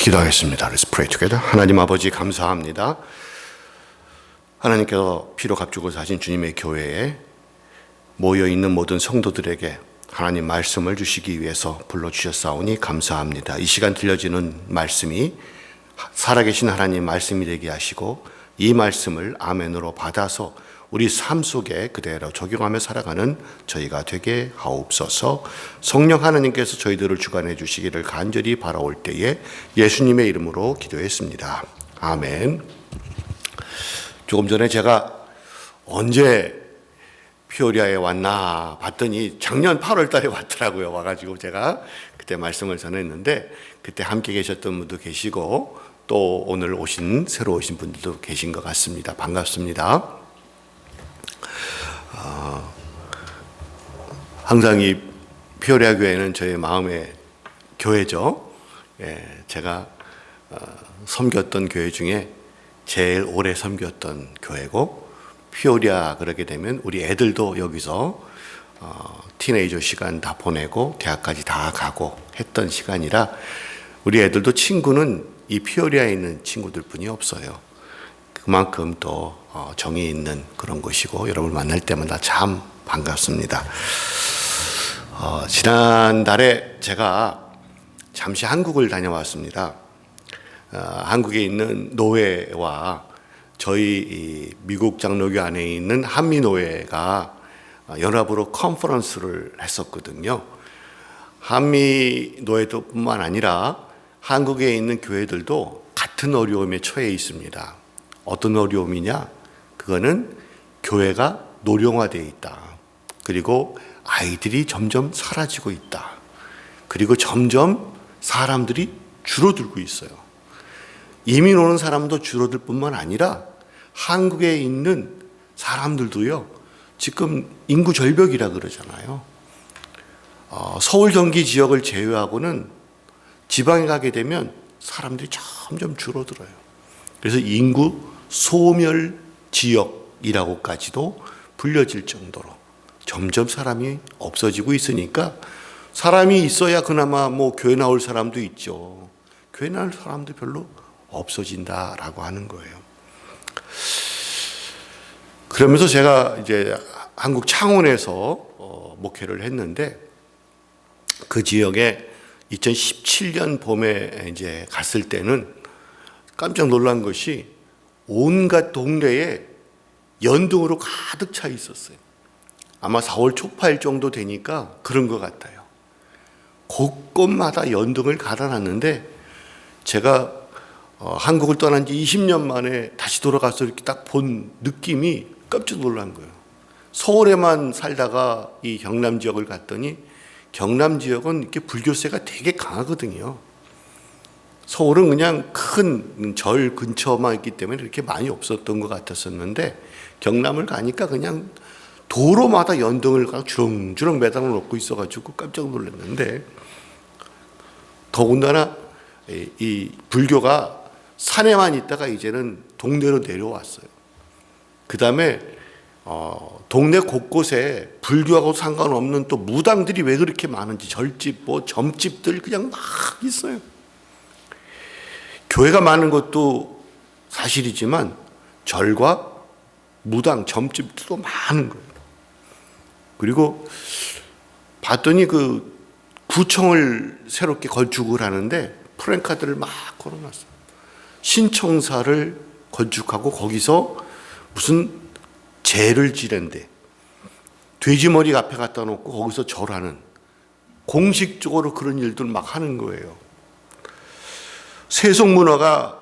기도하겠습니다. Let's pray together. 하나님 아버지 감사합니다. 하나님께서 피로 값주고 사신 주님의 교회에 모여있는 모든 성도들에게 하나님 말씀을 주시기 위해서 불러주셨사오니 감사합니다. 이 시간 들려지는 말씀이 살아계신 하나님 말씀이 되게 하시고 이 말씀을 아멘으로 받아서 우리 삶 속에 그대로 적용하며 살아가는 저희가 되게 하옵소서. 성령 하나님께서 저희들을 주관해 주시기를 간절히 바라올 때에 예수님의 이름으로 기도했습니다. 아멘. 조금 전에 제가 언제 피오리아에 왔나 봤더니 작년 8월 달에 왔더라고요. 와가지고 제가 그때 말씀을 전했는데 그때 함께 계셨던 분도 계시고 또 오늘 새로 오신 분들도 계신 것 같습니다. 반갑습니다. 항상 이 피오리아 교회는 저의 마음의 교회죠. 제가 섬겼던 교회 중에 제일 오래 섬겼던 교회고, 피오리아 그러게 되면 우리 애들도 여기서 티네이저 시간 다 보내고 대학까지 다 가고 했던 시간이라 우리 애들도 친구는 이 피오리아에 있는 친구들 뿐이 없어요. 그만큼 또 정이 있는 그런 곳이고 여러분을 만날 때마다 참 반갑습니다. 지난달에 제가 잠시 한국을 다녀왔습니다. 한국에 있는 노회와 저희 미국 장로교 안에 있는 한미노회가 연합으로 컨퍼런스를 했었거든요. 한미노회도 뿐만 아니라 한국에 있는 교회들도 같은 어려움에 처해 있습니다. 어떤 어려움이냐? 그거는 교회가 노령화되어 있다. 그리고 아이들이 점점 사라지고 있다. 그리고 점점 사람들이 줄어들고 있어요. 이민 오는 사람도 줄어들 뿐만 아니라 한국에 있는 사람들도요, 지금 인구 절벽이라 그러잖아요. 서울 경기 지역을 제외하고는 지방에 가게 되면 사람들이 점점 줄어들어요. 그래서 인구 소멸 지역이라고까지도 불려질 정도로 점점 사람이 없어지고 있으니까, 사람이 있어야 그나마 교회 나올 사람도 있죠. 교회 나올 사람도 별로 없어진다라고 하는 거예요. 그러면서 제가 이제 한국 창원에서 목회를 했는데, 그 지역에 2017년 봄에 이제 갔을 때는 깜짝 놀란 것이 온갖 동네에 연등으로 가득 차 있었어요. 아마 4월 초파일 정도 되니까 그런 것 같아요. 곳곳마다 연등을 갈아놨는데, 제가 한국을 떠난 지 20년 만에 다시 돌아가서 이렇게 딱 본 느낌이 깜짝 놀란 거예요. 서울에만 살다가 이 경남 지역을 갔더니 경남 지역은 이렇게 불교세가 되게 강하거든요. 서울은 그냥 큰 절 근처만 있기 때문에 이렇게 많이 없었던 것 같았었는데, 경남을 가니까 그냥 도로마다 연등을 주렁주렁 매달아 놓고 있어가지고 깜짝 놀랐는데, 더군다나 이 불교가 산에만 있다가 이제는 동네로 내려왔어요. 그 다음에 동네 곳곳에 불교하고 상관없는 또 무당들이 왜 그렇게 많은지, 절집, 점집들 그냥 막 있어요. 교회가 많은 것도 사실이지만 절과 무당, 점집들도 많은 거예요. 그리고 봤더니 그 구청을 새롭게 건축을 하는데 프랜카드를 막 걸어놨어요. 신청사를 건축하고 거기서 무슨 제를 지낸대. 돼지머리 앞에 갖다 놓고 거기서 절하는, 공식적으로 그런 일들 막 하는 거예요. 세속문화가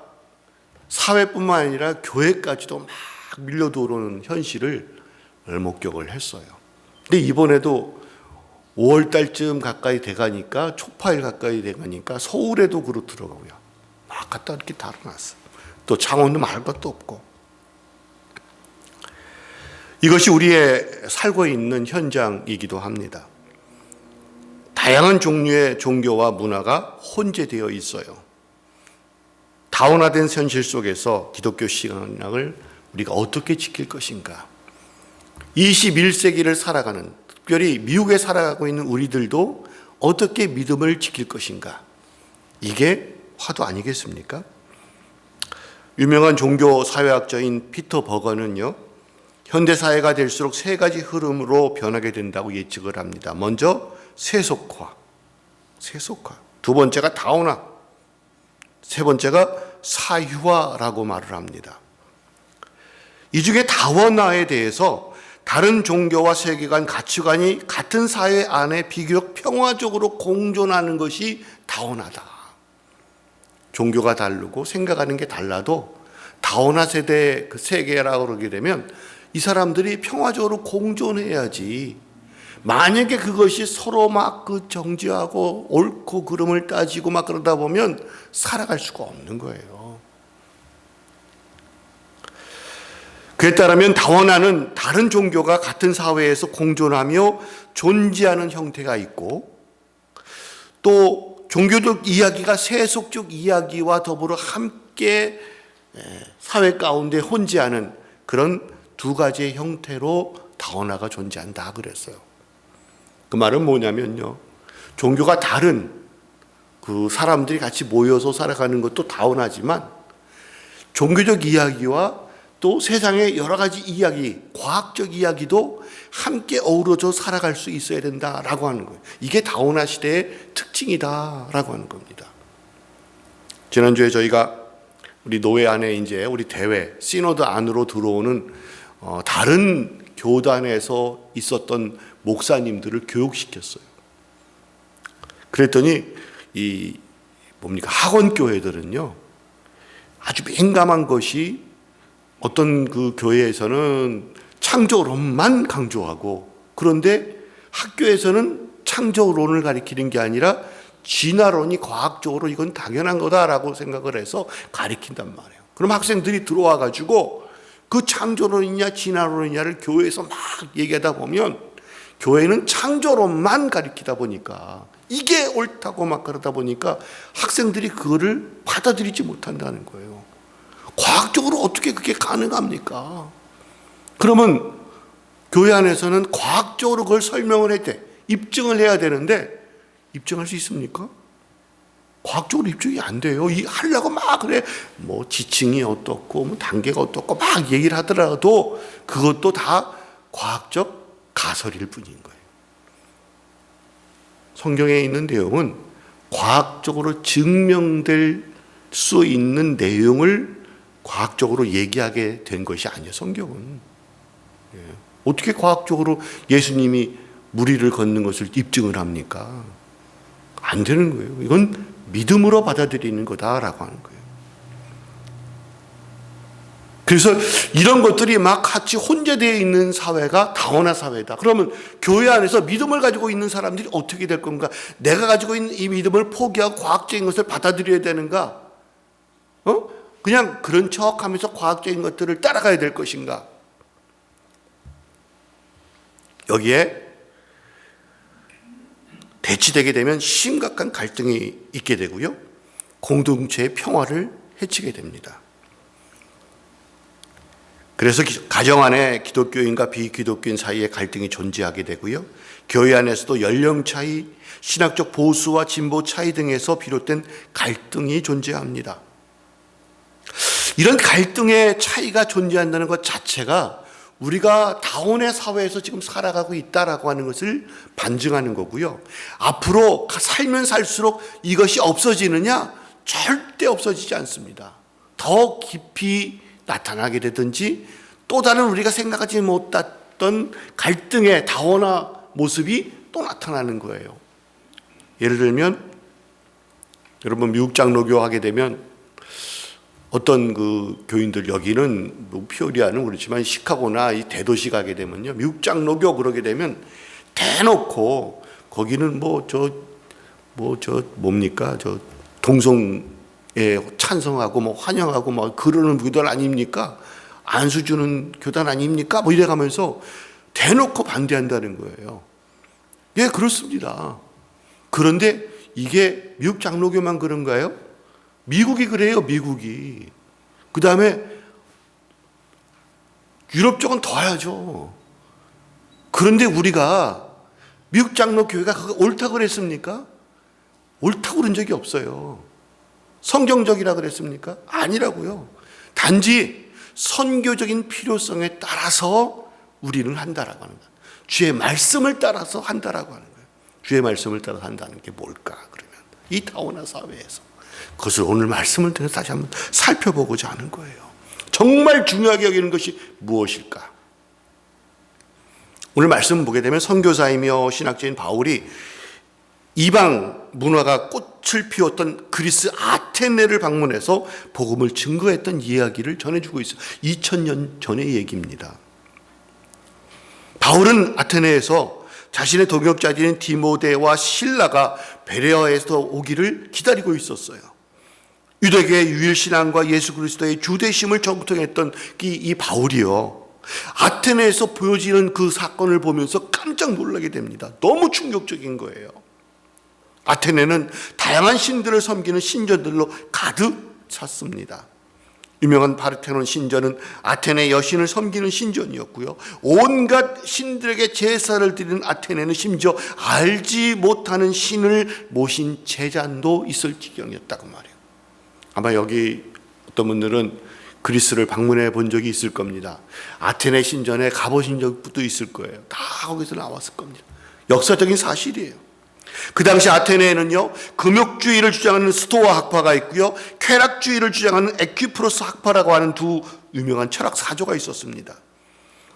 사회뿐만 아니라 교회까지도 막 밀려 들어오는 현실을 목격을 했어요. 근데 이번에도 5월 달쯤 가까이 돼가니까, 초파일 가까이 돼가니까 서울에도 그렇더라고요. 막 갖다 이렇게 달아놨어요. 또 창원도 말할 것도 없고. 이것이 우리의 살고 있는 현장이기도 합니다. 다양한 종류의 종교와 문화가 혼재되어 있어요. 다원화된 현실 속에서 기독교 신앙을 우리가 어떻게 지킬 것인가? 21세기를 살아가는, 특별히 미국에 살아가고 있는 우리들도 어떻게 믿음을 지킬 것인가? 이게 화두 아니겠습니까? 유명한 종교 사회학자인 피터 버거는요, 현대사회가 될수록 세 가지 흐름으로 변하게 된다고 예측을 합니다. 먼저 세속화. 두 번째가 다원화. 세 번째가 사유화라고 말을 합니다. 이 중에 다원화에 대해서 다른 종교와 세계관, 가치관이 같은 사회 안에 비교적 평화적으로 공존하는 것이 다원화다. 종교가 다르고 생각하는 게 달라도 다원화 세대 그 세계라고 그러게 되면 이 사람들이 평화적으로 공존해야지. 만약에 그것이 서로 막 그 정죄하고 옳고 그름을 따지고 막 그러다 보면 살아갈 수가 없는 거예요. 그에 따르면 다원화는 다른 종교가 같은 사회에서 공존하며 존재하는 형태가 있고, 또 종교적 이야기가 세속적 이야기와 더불어 함께 사회 가운데 혼재하는 그런 두 가지의 형태로 다원화가 존재한다 그랬어요. 그 말은 뭐냐면요, 종교가 다른 그 사람들이 같이 모여서 살아가는 것도 다원화지만 종교적 이야기와 또 세상의 여러 가지 이야기, 과학적 이야기도 함께 어우러져 살아갈 수 있어야 된다라고 하는 거예요. 이게 다원화 시대의 특징이다라고 하는 겁니다. 지난주에 저희가 우리 노회 안에 이제 우리 대회 시노드 안으로 들어오는 다른 교단에서 있었던 목사님들을 교육시켰어요. 그랬더니 이 학원 교회들은요, 아주 민감한 것이 어떤 그 교회에서는 창조론만 강조하고, 그런데 학교에서는 창조론을 가리키는 게 아니라 진화론이 과학적으로 이건 당연한 거다라고 생각을 해서 가리킨단 말이에요. 그럼 학생들이 들어와 가지고 그 창조론이냐 진화론이냐를 교회에서 막 얘기하다 보면 교회는 창조론만 가리키다 보니까 이게 옳다고 막 그러다 보니까 학생들이 그거를 받아들이지 못한다는 거예요. 과학적으로 어떻게 그게 가능합니까? 그러면 교회 안에서는 과학적으로 그걸 설명을 할 때 입증을 해야 되는데 입증할 수 있습니까? 과학적으로 입증이 안 돼요. 하려고 막 그래. 지층이 어떻고, 단계가 어떻고 막 얘기를 하더라도 그것도 다 과학적 가설일 뿐인 거예요. 성경에 있는 내용은 과학적으로 증명될 수 있는 내용을 과학적으로 얘기하게 된 것이 아니에요, 성경은. 어떻게 과학적으로 예수님이 무리를 걷는 것을 입증을 합니까? 안 되는 거예요. 이건 믿음으로 받아들이는 거다라고 하는 거예요. 그래서 이런 것들이 막 같이 혼재되어 있는 사회가 다원화 사회다. 그러면 교회 안에서 믿음을 가지고 있는 사람들이 어떻게 될 건가? 내가 가지고 있는 이 믿음을 포기하고 과학적인 것을 받아들여야 되는가? 그냥 그런 척하면서 과학적인 것들을 따라가야 될 것인가? 여기에 대치되게 되면 심각한 갈등이 있게 되고요, 공동체의 평화를 해치게 됩니다. 그래서 가정 안에 기독교인과 비기독교인 사이에 갈등이 존재하게 되고요, 교회 안에서도 연령 차이, 신학적 보수와 진보 차이 등에서 비롯된 갈등이 존재합니다. 이런 갈등의 차이가 존재한다는 것 자체가 우리가 다원의 사회에서 지금 살아가고 있다라고 하는 것을 반증하는 거고요. 앞으로 살면 살수록 이것이 없어지느냐? 절대 없어지지 않습니다. 더 깊이 나타나게 되든지 또 다른 우리가 생각하지 못했던 갈등의 다원화 모습이 또 나타나는 거예요. 예를 들면 여러분 미국 장로교 하게 되면 어떤 그 교인들, 여기는 피오리아는 그렇지만 시카고나 이 대도시 가게 되면요, 미국 장로교 그러게 되면 대놓고 거기는 동성애 찬성하고 환영하고 그러는 교단 아닙니까? 안수 주는 교단 아닙니까? 이래가면서 대놓고 반대한다는 거예요. 예, 그렇습니다. 그런데 이게 미국 장로교만 그런가요? 미국이 그래요, 미국이. 그 다음에 유럽 쪽은 더 하죠. 그런데 우리가 미국 장로교회가 그거 옳다고 그랬습니까? 옳다고 그런 적이 없어요. 성경적이라 그랬습니까? 아니라고요. 단지 선교적인 필요성에 따라서 우리는 한다라고 하는 거예요. 주의 말씀을 따라서 한다라고 하는 거예요. 주의 말씀을 따라서 한다는 게 뭘까? 그러면 이 다원화 사회에서 그것을 오늘 말씀을 통해서 다시 한번 살펴보고자 하는 거예요. 정말 중요하게 여기는 것이 무엇일까? 오늘 말씀 보게 되면 선교사이며 신학자인 바울이 이방 문화가 꽃을 피웠던 그리스 아테네를 방문해서 복음을 증거했던 이야기를 전해주고 있어요. 2000년 전의 얘기입니다. 바울은 아테네에서 자신의 동역자들인 디모데와 실라가 베레아에서 오기를 기다리고 있었어요. 유대교의 유일신앙과 예수 그리스도의 주되심을 정통했던 이 바울이요, 아테네에서 보여지는 그 사건을 보면서 깜짝 놀라게 됩니다. 너무 충격적인 거예요. 아테네는 다양한 신들을 섬기는 신전들로 가득 찼습니다. 유명한 파르테논 신전은 아테네 여신을 섬기는 신전이었고요, 온갖 신들에게 제사를 드리는 아테네는 심지어 알지 못하는 신을 모신 제잔도 있을 지경이었다고 말해요. 아마 여기 어떤 분들은 그리스를 방문해 본 적이 있을 겁니다. 아테네 신전에 가보신 적도 있을 거예요. 다 거기서 나왔을 겁니다. 역사적인 사실이에요. 그 당시 아테네에는요, 금욕주의를 주장하는 스토아 학파가 있고요, 쾌락주의를 주장하는 에퀴프로스 학파라고 하는 두 유명한 철학 사조가 있었습니다.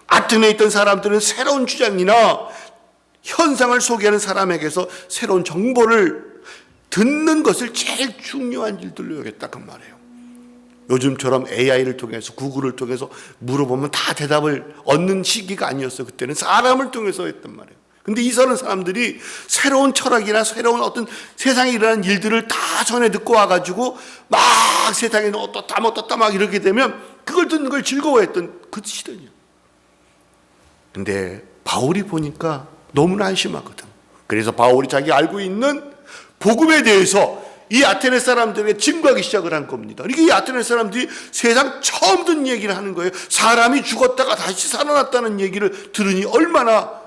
아테네에 있던 사람들은 새로운 주장이나 현상을 소개하는 사람에게서 새로운 정보를 듣는 것을 제일 중요한 일들로 여겼다고 말해요. 요즘처럼 AI를 통해서, 구글을 통해서 물어보면 다 대답을 얻는 시기가 아니었어요. 그때는 사람을 통해서 했단 말이에요. 근데 이 사람들이 새로운 철학이나 새로운 어떤 세상에 일어나는 일들을 다 전해 듣고 와가지고 막 세상에는 어떻다 막 이렇게 되면 그걸 듣는 걸 즐거워했던 그 시대예요. 근데 바울이 보니까 너무나 안심하거든. 그래서 바울이 자기 알고 있는 복음에 대해서 이 아테네 사람들에게 증거하기 시작을 한 겁니다. 이게 이 아테네 사람들이 세상 처음 듣는 얘기를 하는 거예요. 사람이 죽었다가 다시 살아났다는 얘기를 들으니 얼마나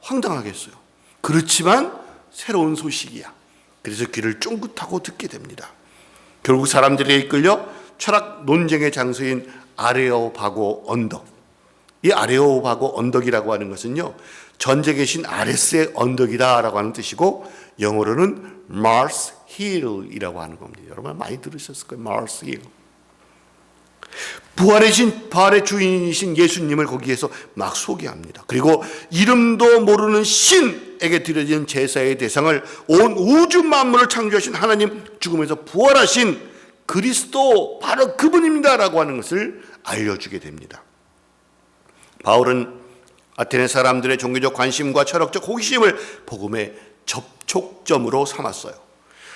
황당하겠어요. 그렇지만 새로운 소식이야. 그래서 귀를 쫑긋하고 듣게 됩니다. 결국 사람들에 이끌려 철학 논쟁의 장소인 아레오바고 언덕, 이 아레오바고 언덕이라고 하는 것은요, 전쟁의 신 아레스의 언덕이다라고 하는 뜻이고, 영어로는 Mars Hill이라고 하는 겁니다. 여러분 많이 들으셨을 거예요. Mars Hill. 부활의 주인이신 예수님을 거기에서 막 소개합니다. 그리고 이름도 모르는 신에게 드려진 제사의 대상을 온 우주 만물을 창조하신 하나님, 죽음에서 부활하신 그리스도, 바로 그분입니다라고 하는 것을 알려주게 됩니다. 바울은 아테네 사람들의 종교적 관심과 철학적 호기심을 복음의 접촉점으로 삼았어요.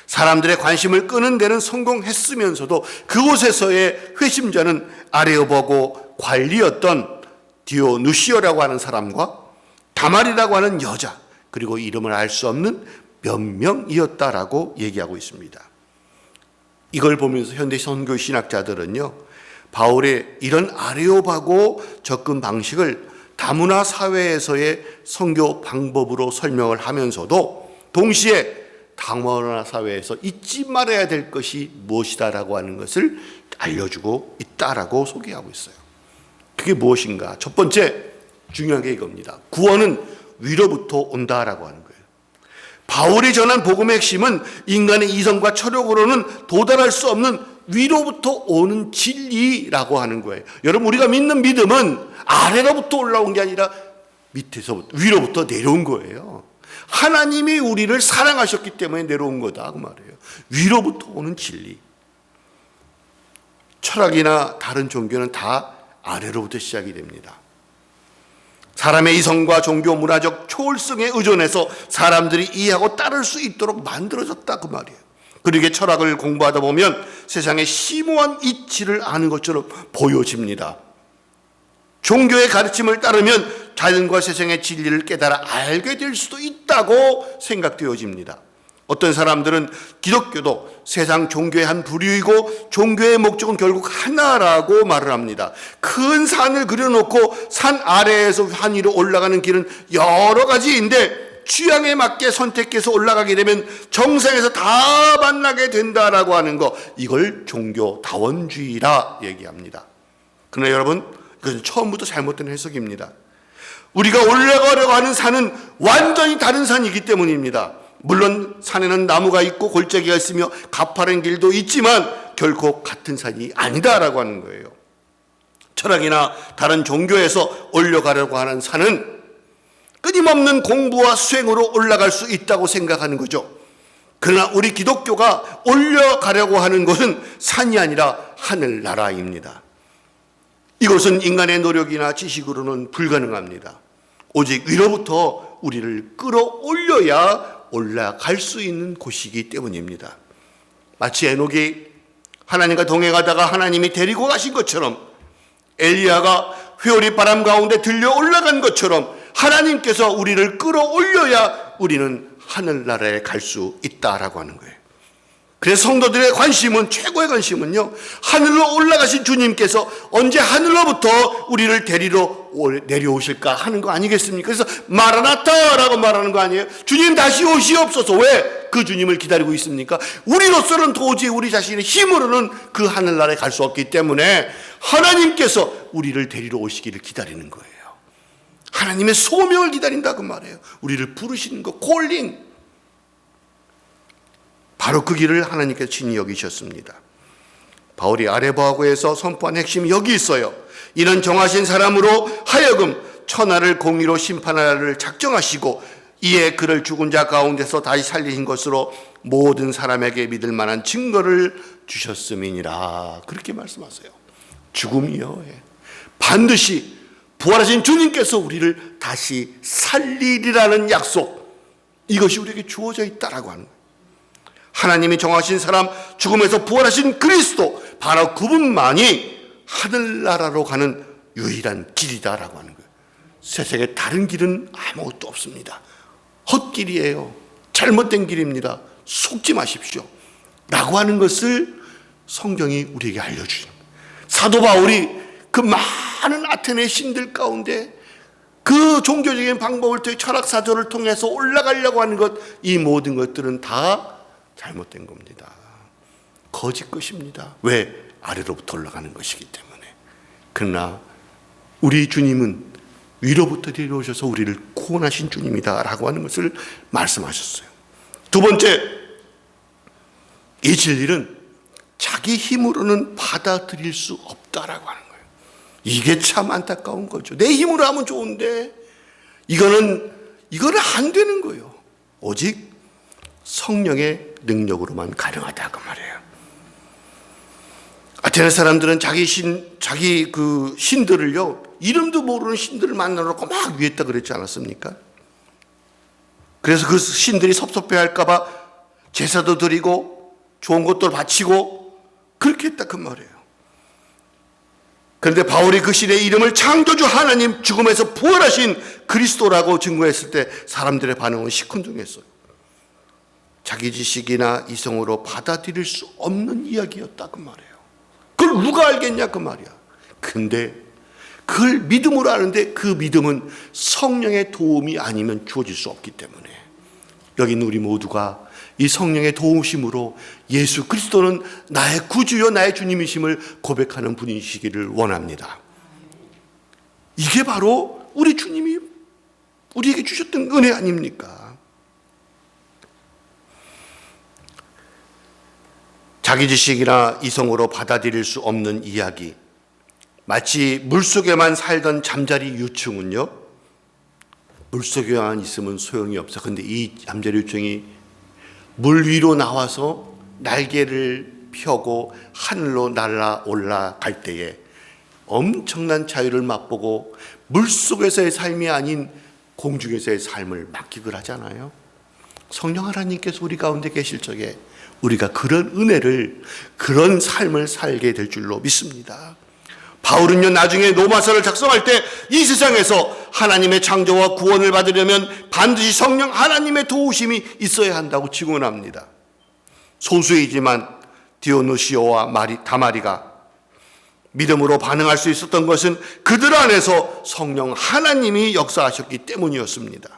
사람들의 관심을 끄는 데는 성공했으면서도 그곳에서의 회심자는 아레오바고 관리였던 디오누시오라고 하는 사람과 다말이라고 하는 여자, 그리고 이름을 알 수 없는 몇 명이었다라고 얘기하고 있습니다. 이걸 보면서 현대 선교 신학자들은요, 바울의 이런 아레오바고 접근 방식을 다문화 사회에서의 선교 방법으로 설명을 하면서도 동시에 다문화 사회에서 잊지 말아야 될 것이 무엇이다라고 하는 것을 알려주고 있다라고 소개하고 있어요. 그게 무엇인가? 첫 번째 중요한 게 이겁니다. 구원은 위로부터 온다라고 하는 거예요. 바울이 전한 복음의 핵심은 인간의 이성과 철학으로는 도달할 수 없는 위로부터 오는 진리라고 하는 거예요. 여러분, 우리가 믿는 믿음은 아래로부터 올라온 게 아니라 밑에서 위로부터 내려온 거예요. 하나님이 우리를 사랑하셨기 때문에 내려온 거다 그 말이에요. 위로부터 오는 진리. 철학이나 다른 종교는 다 아래로부터 시작이 됩니다. 사람의 이성과 종교 문화적 초월성에 의존해서 사람들이 이해하고 따를 수 있도록 만들어졌다 그 말이에요. 그러게 철학을 공부하다 보면 세상의 심오한 이치를 아는 것처럼 보여집니다. 종교의 가르침을 따르면 자연과 세상의 진리를 깨달아 알게 될 수도 있다고 생각되어집니다. 어떤 사람들은 기독교도 세상 종교의 한 부류이고 종교의 목적은 결국 하나라고 말을 합니다. 큰 산을 그려놓고 산 아래에서 산 위로 올라가는 길은 여러 가지인데 취향에 맞게 선택해서 올라가게 되면 정상에서 다 만나게 된다라고 하는 거, 이걸 종교다원주의라 얘기합니다. 그러나 여러분, 이것은 처음부터 잘못된 해석입니다. 우리가 올라가려고 하는 산은 완전히 다른 산이기 때문입니다. 물론 산에는 나무가 있고 골짜기가 있으며 가파른 길도 있지만 결코 같은 산이 아니다라고 하는 거예요. 철학이나 다른 종교에서 올라가려고 하는 산은 끊임없는 공부와 수행으로 올라갈 수 있다고 생각하는 거죠. 그러나 우리 기독교가 올라가려고 하는 것은 산이 아니라 하늘나라입니다. 이것은 인간의 노력이나 지식으로는 불가능합니다. 오직 위로부터 우리를 끌어올려야 올라갈 수 있는 곳이기 때문입니다. 마치 에녹이 하나님과 동행하다가 하나님이 데리고 가신 것처럼, 엘리야가 회오리 바람 가운데 들려 올라간 것처럼 하나님께서 우리를 끌어올려야 우리는 하늘나라에 갈 수 있다라고 하는 거예요. 그래서 성도들의 관심은, 최고의 관심은요, 하늘로 올라가신 주님께서 언제 하늘로부터 우리를 데리러 내려오실까 하는 거 아니겠습니까? 그래서 마라나타라고 말하는 거 아니에요? 주님 다시 오시옵소서. 왜 그 주님을 기다리고 있습니까? 우리로서는 도저히 우리 자신의 힘으로는 그 하늘나라에 갈 수 없기 때문에 하나님께서 우리를 데리러 오시기를 기다리는 거예요. 하나님의 소명을 기다린다고 말해요. 우리를 부르시는 거, 콜링. 바로 그 길을 하나님께서 친히 여기셨습니다. 바울이 아레바고에서 선포한 핵심이 여기 있어요. 이는 정하신 사람으로 하여금 천하를 공의로 심판하라를 작정하시고 이에 그를 죽은 자 가운데서 다시 살리신 것으로 모든 사람에게 믿을 만한 증거를 주셨음이니라. 그렇게 말씀하세요. 죽음이요, 반드시 부활하신 주님께서 우리를 다시 살리리라는 약속, 이것이 우리에게 주어져 있다라고 하는 거예요. 하나님이 정하신 사람, 죽음에서 부활하신 그리스도, 바로 그분만이 하늘나라로 가는 유일한 길이다라고 하는 거예요. 세상에 다른 길은 아무것도 없습니다. 헛길이에요. 잘못된 길입니다. 속지 마십시오 라고 하는 것을 성경이 우리에게 알려주죠. 사도 바울이 그 많은 아테네 신들 가운데 그 종교적인 방법을 통해 철학사조를 통해서 올라가려고 하는 것, 이 모든 것들은 다 잘못된 겁니다. 거짓 것입니다. 왜? 아래로부터 올라가는 것이기 때문에. 그러나 우리 주님은 위로부터 내려오셔서 우리를 구원하신 주님이다라고 하는 것을 말씀하셨어요. 두 번째, 이 진리는 자기 힘으로는 받아들일 수 없다라고 하는 거예요. 이게 참 안타까운 거죠. 내 힘으로 하면 좋은데 이거는 안 되는 거예요. 오직 성령의 능력으로만 가능하다고 말해요. 아테네 사람들은 자기 신들을요, 이름도 모르는 신들을 만나놓고 막 위했다 그랬지 않았습니까? 그래서 그 신들이 섭섭해할까봐 제사도 드리고 좋은 것도 바치고 그렇게 했다 그 말이에요. 그런데 바울이 그 신의 이름을 창조주 하나님, 죽음에서 부활하신 그리스도라고 증거했을 때 사람들의 반응은 시큰둥했어요. 자기 지식이나 이성으로 받아들일 수 없는 이야기였다 그 말이에요. 그걸 누가 알겠냐 그 말이야. 근데 그걸 믿음으로 아는데 그 믿음은 성령의 도움이 아니면 주어질 수 없기 때문에 여기 있는 우리 모두가 이 성령의 도우심으로 예수 그리스도는 나의 구주요 나의 주님이심을 고백하는 분이시기를 원합니다. 이게 바로 우리 주님이 우리에게 주셨던 은혜 아닙니까? 자기 지식이나 이성으로 받아들일 수 없는 이야기, 마치 물속에만 살던 잠자리 유충은요, 물속에만 있으면 소용이 없어. 근데 이 잠자리 유충이 물 위로 나와서 날개를 펴고 하늘로 날아 올라갈 때에 엄청난 자유를 맛보고 물속에서의 삶이 아닌 공중에서의 삶을 만끽을 하잖아요. 성령 하나님께서 우리 가운데 계실 적에 우리가 그런 은혜를, 그런 삶을 살게 될 줄로 믿습니다. 바울은요, 나중에 로마서를 작성할 때 이 세상에서 하나님의 창조와 구원을 받으려면 반드시 성령 하나님의 도우심이 있어야 한다고 증언합니다. 소수이지만 디오누시오와 다마리가 믿음으로 반응할 수 있었던 것은 그들 안에서 성령 하나님이 역사하셨기 때문이었습니다.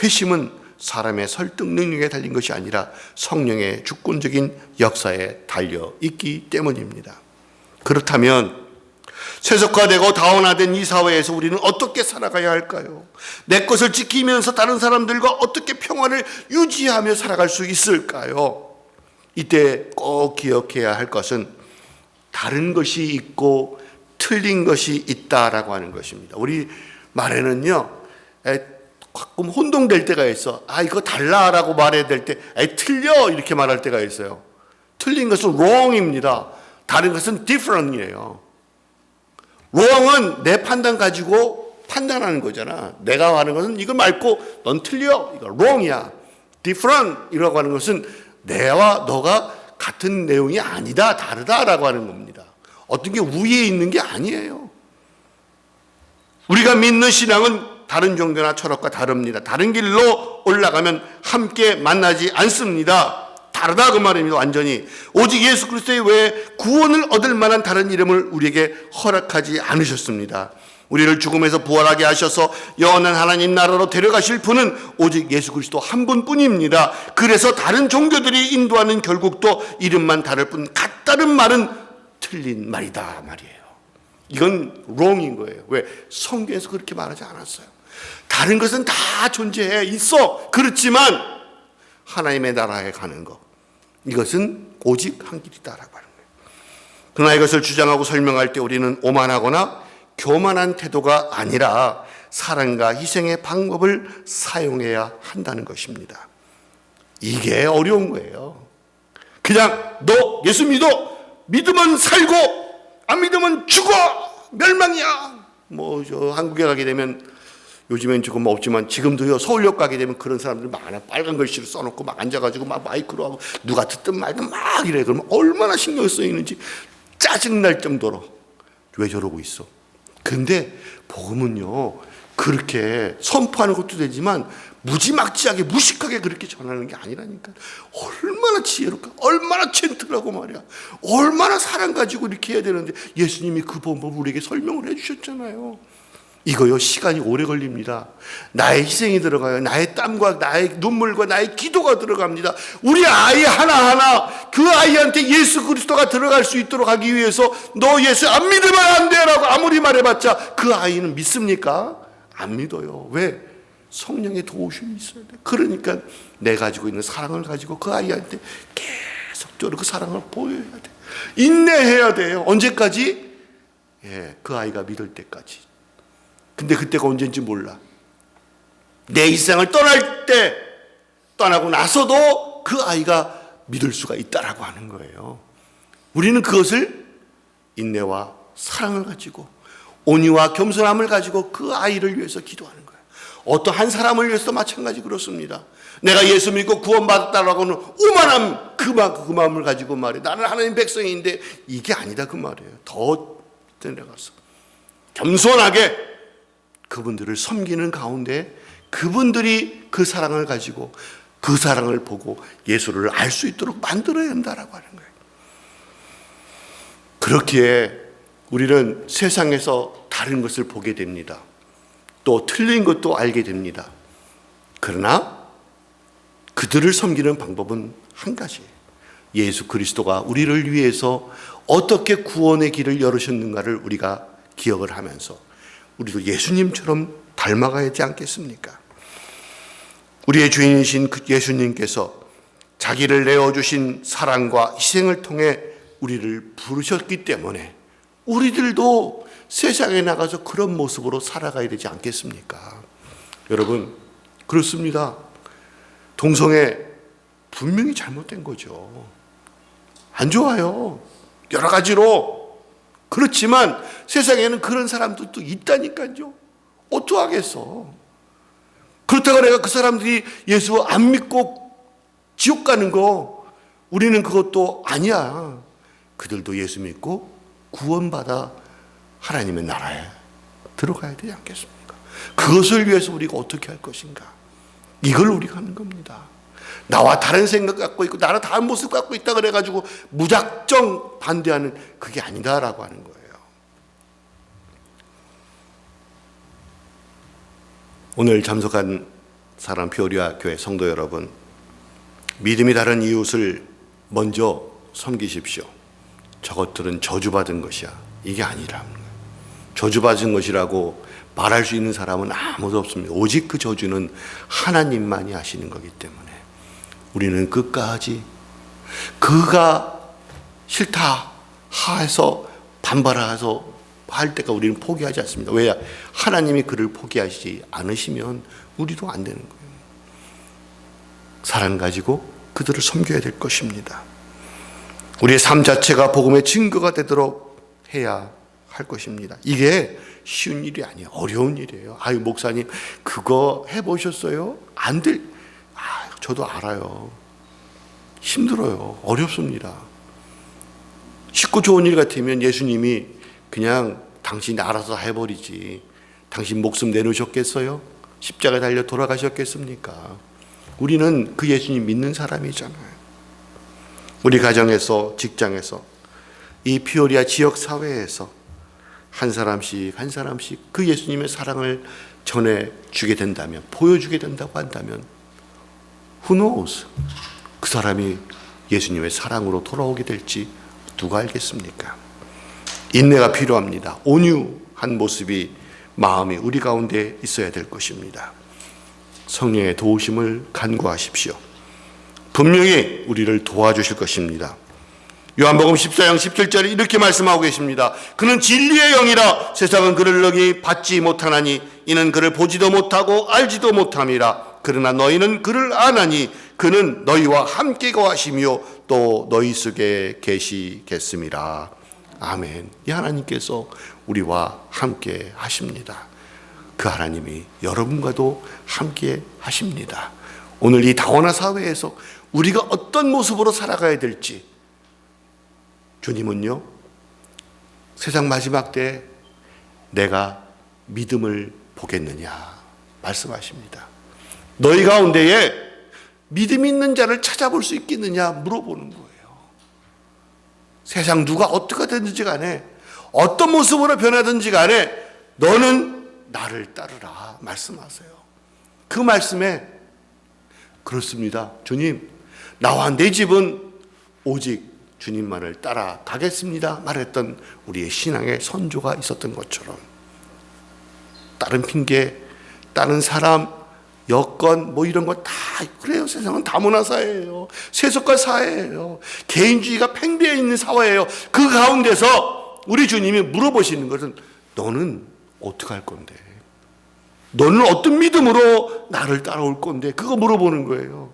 회심은 사람의 설득 능력에 달린 것이 아니라 성령의 주권적인 역사에 달려 있기 때문입니다. 그렇다면 세속화되고 다원화된 이 사회에서 우리는 어떻게 살아가야 할까요? 내 것을 지키면서 다른 사람들과 어떻게 평화를 유지하며 살아갈 수 있을까요? 이때 꼭 기억해야 할 것은 다른 것이 있고 틀린 것이 있다라고 하는 것입니다. 우리 말에는요, 가끔 혼동될 때가 있어. 이거 달라라고 말해야 될 때, 틀려 이렇게 말할 때가 있어요. 틀린 것은 wrong입니다. 다른 것은 different이에요. wrong은 내 판단 가지고 판단하는 거잖아. 내가 하는 것은 이거 말고 넌 틀려. 이거 wrong이야. different이라고 하는 것은 내와 너가 같은 내용이 아니다, 다르다라고 하는 겁니다. 어떤 게 위에 있는 게 아니에요. 우리가 믿는 신앙은 다른 종교나 철학과 다릅니다. 다른 길로 올라가면 함께 만나지 않습니다. 다르다 그 말입니다. 완전히. 오직 예수 그리스도에 외에 구원을 얻을 만한 다른 이름을 우리에게 허락하지 않으셨습니다. 우리를 죽음에서 부활하게 하셔서 영원한 하나님 나라로 데려가실 분은 오직 예수 그리스도 한 분뿐입니다. 그래서 다른 종교들이 인도하는 결국도 이름만 다를 뿐 같다는 말은 틀린 말이다 말이에요. 이건 wrong인 거예요. 왜? 성경에서 그렇게 말하지 않았어요. 다른 것은 다 존재해 있어. 그렇지만 하나님의 나라에 가는 것, 이것은 오직 한 길이다라고 하는 거예요. 그러나 이것을 주장하고 설명할 때 우리는 오만하거나 교만한 태도가 아니라 사랑과 희생의 방법을 사용해야 한다는 것입니다. 이게 어려운 거예요. 그냥 너 예수 믿어, 믿으면 살고 안 믿으면 죽어, 멸망이야. 저 한국에 가게 되면, 요즘엔 조금 없지만 지금도요, 서울역 가게 되면 그런 사람들 많아. 빨간 글씨로 써놓고 막 앉아가지고 막 마이크로 하고 누가 듣든 말든 막 이래. 그러면 얼마나 신경 쓰이는지 짜증날 정도로 왜 저러고 있어. 근데 복음은요, 그렇게 선포하는 것도 되지만 무지막지하게 무식하게 그렇게 전하는 게 아니라니까. 얼마나 지혜롭고 얼마나 젠틀하고 말이야. 얼마나 사랑 가지고 이렇게 해야 되는데 예수님이 그 방법을 우리에게 설명을 해주셨잖아요. 이거요, 시간이 오래 걸립니다. 나의 희생이 들어가요. 나의 땀과 나의 눈물과 나의 기도가 들어갑니다. 우리 아이 하나하나 그 아이한테 예수 그리스도가 들어갈 수 있도록 하기 위해서 너 예수 안 믿으면 안 돼 라고 아무리 말해봤자 그 아이는 믿습니까? 안 믿어요. 왜? 성령의 도우심이 있어야 돼. 그러니까 내 가지고 있는 사랑을 가지고 그 아이한테 계속적으로 그 사랑을 보여야 돼. 인내해야 돼요. 언제까지? 그 아이가 믿을 때까지. 근데 그때가 언제인지 몰라. 내 이 세상을 떠날 때, 떠나고 나서도 그 아이가 믿을 수가 있다라고 하는 거예요. 우리는 그것을 인내와 사랑을 가지고 온유와 겸손함을 가지고 그 아이를 위해서 기도하는 거예요. 어떤 한 사람을 위해서도 마찬가지 그렇습니다. 내가 예수 믿고 구원받았다라고 하는 오만함, 그 마음을 가지고 말해. 나는 하나님 백성인데 이게 아니다 그 말이에요. 더 내려가서 겸손하게 그분들을 섬기는 가운데 그분들이 그 사랑을 가지고 그 사랑을 보고 예수를 알 수 있도록 만들어야 한다라고 하는 거예요. 그렇기에 우리는 세상에서 다른 것을 보게 됩니다. 또 틀린 것도 알게 됩니다. 그러나 그들을 섬기는 방법은 한 가지예요. 예수 그리스도가 우리를 위해서 어떻게 구원의 길을 열으셨는가를 우리가 기억을 하면서 우리도 예수님처럼 닮아가야 하지 않겠습니까? 우리의 주인이신 그 예수님께서 자기를 내어주신 사랑과 희생을 통해 우리를 부르셨기 때문에 우리들도 세상에 나가서 그런 모습으로 살아가야 되지 않겠습니까? 여러분, 그렇습니다. 동성애 분명히 잘못된 거죠. 안 좋아요. 여러 가지로. 그렇지만 세상에는 그런 사람들도 있다니까요. 어떡하겠어. 그렇다고 내가 그 사람들이 예수 안 믿고 지옥 가는 거, 우리는 그것도 아니야. 그들도 예수 믿고 구원받아 하나님의 나라에 들어가야 되지 않겠습니까? 그것을 위해서 우리가 어떻게 할 것인가, 이걸 우리가 하는 겁니다. 나와 다른 생각 갖고 있고 나랑 다른 모습 갖고 있다 그래가지고 무작정 반대하는, 그게 아니다라고 하는 거예요. 오늘 참석한 사랑하는 피오리아 교회 성도 여러분, 믿음이 다른 이웃을 먼저 섬기십시오. 저것들은 저주받은 것이야. 이게 아니라 저주받은 것이라고 말할 수 있는 사람은 아무도 없습니다. 오직 그 저주는 하나님만이 하시는 거기 때문에 우리는 끝까지 그가 싫다 해서 반발해서 할 때까지 우리는 포기하지 않습니다. 왜? 하나님이 그를 포기하시지 않으시면 우리도 안 되는 거예요. 사랑 가지고 그들을 섬겨야 될 것입니다. 우리의 삶 자체가 복음의 증거가 되도록 해야 할 것입니다. 이게 쉬운 일이 아니에요. 어려운 일이에요. 아유, 목사님 그거 해보셨어요? 안 될, 저도 알아요. 힘들어요. 어렵습니다. 쉽고 좋은 일 같으면 예수님이 그냥 당신이 알아서 해버리지, 당신 목숨 내놓으셨겠어요? 십자가에 달려 돌아가셨겠습니까? 우리는 그 예수님 믿는 사람이잖아요. 우리 가정에서, 직장에서, 이 피오리아 지역 사회에서 한 사람씩 한 사람씩 그 예수님의 사랑을 전해주게 된다면, 보여주게 된다고 한다면 who knows? 그 사람이 예수님의 사랑으로 돌아오게 될지 누가 알겠습니까? 인내가 필요합니다. 온유한 모습이, 마음이 우리 가운데 있어야 될 것입니다. 성령의 도우심을 간구하십시오. 분명히 우리를 도와주실 것입니다. 요한복음 14장 17절에 이렇게 말씀하고 계십니다. 그는 진리의 영이라 세상은 그를 능히 받지 못하나니 이는 그를 보지도 못하고 알지도 못함이라. 그러나 너희는 그를 아나니 그는 너희와 함께 거하시며 또 너희 속에 계시겠음이라. 아멘. 이 하나님께서 우리와 함께 하십니다. 그 하나님이 여러분과도 함께 하십니다. 오늘 이 다원화 사회에서 우리가 어떤 모습으로 살아가야 될지, 주님은요, 세상 마지막 때 내가 믿음을 보겠느냐 말씀하십니다. 너희 가운데에 믿음 있는 자를 찾아볼 수 있겠느냐 물어보는 거예요. 세상 누가 어떻게 되든지 간에, 어떤 모습으로 변하든지 간에 너는 나를 따르라 말씀하세요. 그 말씀에 그렇습니다. 주님, 나와 내 집은 오직 주님만을 따라가겠습니다 말했던 우리의 신앙의 선조가 있었던 것처럼, 다른 핑계, 다른 사람, 여건 뭐 이런 거 다 그래요. 세상은 다문화 사회예요. 세속화 사회예요. 개인주의가 팽배해 있는 사회예요. 그 가운데서 우리 주님이 물어보시는 것은 너는 어떻게 할 건데? 너는 어떤 믿음으로 나를 따라올 건데? 그거 물어보는 거예요.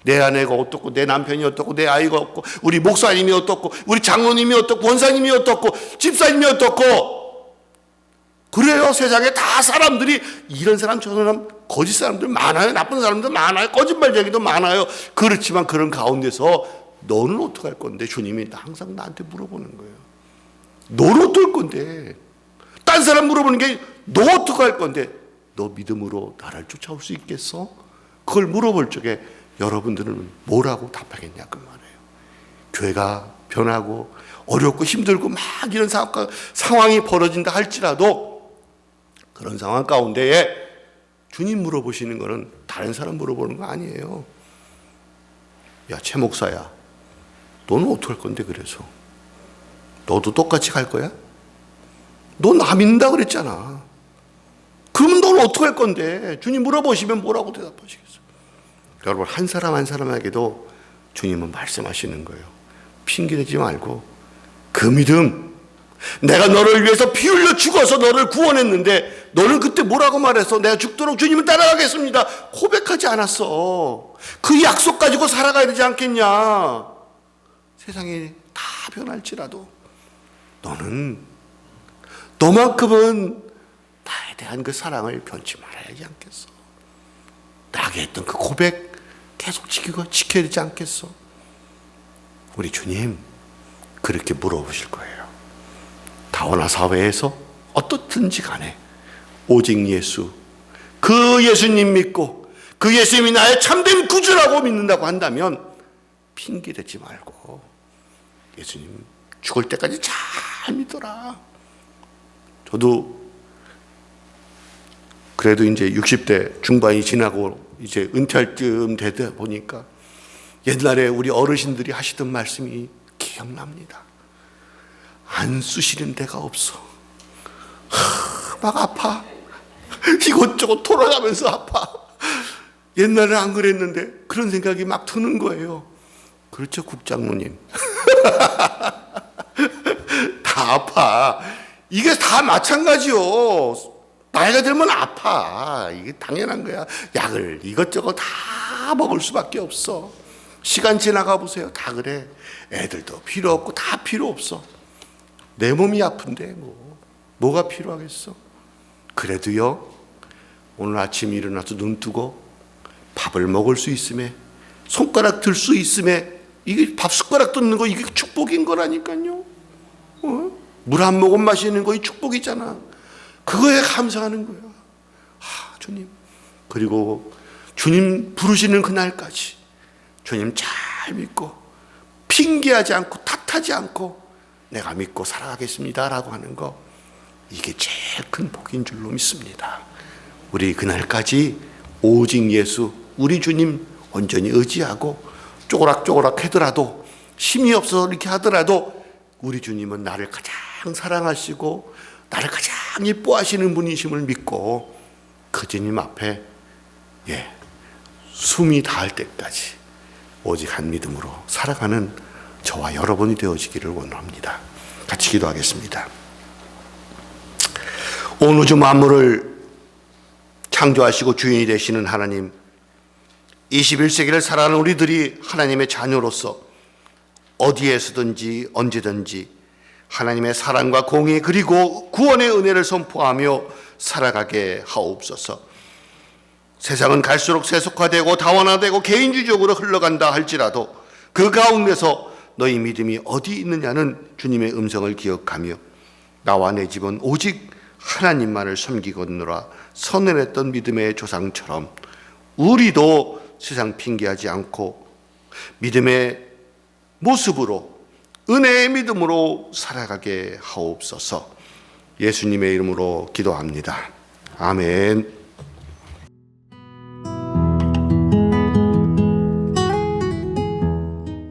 내 아내가 어떻고, 내 남편이 어떻고, 내 아이가 어떻고, 우리 목사님이 어떻고, 우리 장로님이 어떻고, 원사님이 어떻고, 집사님이 어떻고. 그래요. 세상에 다 사람들이 이런 사람 저런 사람, 거짓 사람들 많아요. 나쁜 사람들 많아요. 거짓말쟁이도 많아요. 그렇지만 그런 가운데서 너는 어떻게 할 건데? 주님이 항상 나한테 물어보는 거예요. 너는 어떻게 할 건데? 딴 사람 물어보는 게 너 어떻게 할 건데? 너 믿음으로 나를 쫓아올 수 있겠어? 그걸 물어볼 적에 여러분들은 뭐라고 답하겠냐 그 말이에요. 교회가 변하고 어렵고 힘들고 막 이런 상황이 벌어진다 할지라도, 그런 상황 가운데에 주님 물어보시는 거는 다른 사람 물어보는 거 아니에요. 야, 최 목사야, 너는 어떻게 할 건데? 그래서 너도 똑같이 갈 거야? 너 나 믿는다 그랬잖아. 그러면 너는 어떻게 할 건데? 주님 물어보시면 뭐라고 대답하시겠어요? 여러분, 한 사람 한 사람에게도 주님은 말씀하시는 거예요. 핑계대지 말고 그 믿음, 내가 너를 위해서 피 흘려 죽어서 너를 구원했는데 너는 그때 뭐라고 말했어? 내가 죽도록 주님을 따라가겠습니다 고백하지 않았어. 그 약속 가지고 살아가야 되지 않겠냐. 세상이 다 변할지라도 너는 너만큼은 나에 대한 그 사랑을 변치 말아야 하지 않겠어? 나에게 했던 그 고백 계속 지켜야 되지 않겠어? 우리 주님 그렇게 물어보실 거예요. 다원화 사회에서 어떻든지 간에 오직 예수, 그 예수님 믿고 그 예수님이 나의 참된 구주라고 믿는다고 한다면 핑계대지 말고 예수님 죽을 때까지 잘 믿어라. 저도 그래도 이제 60대 중반이 지나고 이제 은퇴할 쯤 되다 보니까 옛날에 우리 어르신들이 하시던 말씀이 기억납니다. 안 쑤시는 데가 없어. 막 아파. 이것저것 돌아가면서 아파. 옛날에 안 그랬는데 그런 생각이 막 드는 거예요. 그렇죠, 국장로님. 다 아파. 이게 다 마찬가지요. 나이가 들면 아파. 이게 당연한 거야. 약을 이것저것 다 먹을 수밖에 없어. 시간 지나가 보세요. 다 그래. 애들도 필요 없고 다 필요 없어. 내 몸이 아픈데 뭐가 필요하겠어. 그래도요, 오늘 아침 일어나서 눈 뜨고 밥을 먹을 수 있음에, 손가락 들 수 있음에, 이게 밥 숟가락 뜯는 거 이게 축복인 거라니까요. 물 한 모금 마시는 거 이 축복이잖아. 그거에 감사하는 거야. 주님. 그리고 주님 부르시는 그날까지 주님 잘 믿고 핑계하지 않고 탓하지 않고 내가 믿고 살아가겠습니다 라고 하는 거, 이게 제일 큰 복인 줄로 믿습니다. 우리 그날까지 오직 예수, 우리 주님 온전히 의지하고 쪼그락쪼그락 하더라도, 힘이 없어서 이렇게 하더라도 우리 주님은 나를 가장 사랑하시고 나를 가장 예뻐하시는 분이심을 믿고 그 주님 앞에 숨이 닿을 때까지 오직 한 믿음으로 살아가는 저와 여러분이 되어지기를 원합니다. 같이 기도하겠습니다. 온 우주 만물을 창조하시고 주인이 되시는 하나님, 21세기를 살아가는 우리들이 하나님의 자녀로서 어디에서든지 언제든지 하나님의 사랑과 공의 그리고 구원의 은혜를 선포하며 살아가게 하옵소서. 세상은 갈수록 세속화되고 다원화되고 개인주의적으로 흘러간다 할지라도 그 가운데서 너희 믿음이 어디 있느냐는 주님의 음성을 기억하며 나와 내 집은 오직 하나님만을 섬기거느라 선언했던 믿음의 조상처럼 우리도 세상 핑계하지 않고 믿음의 모습으로, 은혜의 믿음으로 살아가게 하옵소서. 예수님의 이름으로 기도합니다. 아멘.